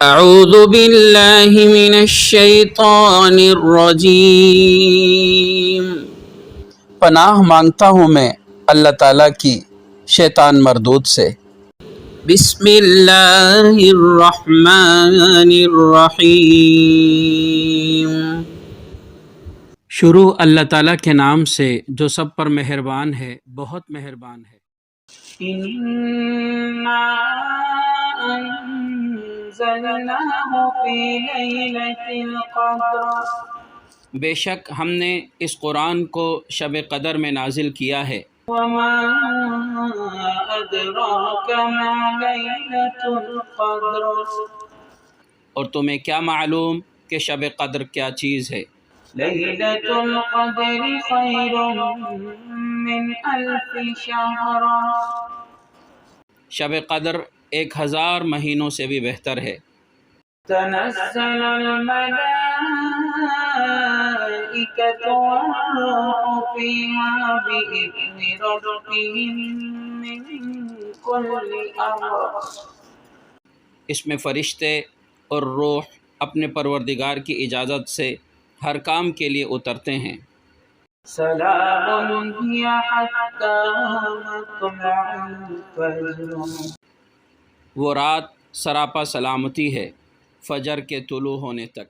اعوذ باللہ من الشیطان الرجیم، پناہ مانگتا ہوں میں اللہ تعالیٰ کی شیطان مردود سے۔ بسم اللہ الرحمن الرحیم، شروع اللہ تعالیٰ کے نام سے جو سب پر مہربان ہے، بہت مہربان ہے۔ اِنَّا أَنزَلْنَاهُ فِي لَيْلَةِ الْقَدْرِ، بے شک ہم نے اس قرآن کو شب قدر میں نازل کیا ہے۔ وَمَا أَدْرَاكَ مَا لَيْلَةُ الْقَدْرِ، اور تمہیں کیا معلوم کہ شب قدر کیا چیز ہے؟ لَيْلَةُ الْقَدْرِ خَيْرٌ مِّنْ أَلْفِ شَهْرٍ، شب قدر 1000 مہینوں سے بھی بہتر ہے۔ تنزل الملائکۃ والروح فیہا بإذن ربہم من کل امر، اس میں فرشتے اور روح اپنے پروردگار کی اجازت سے ہر کام کے لیے اترتے ہیں۔ سلام ہی حتی مطلع الفجر، وہ رات سراپا سلامتی ہے فجر کے طلوع ہونے تک۔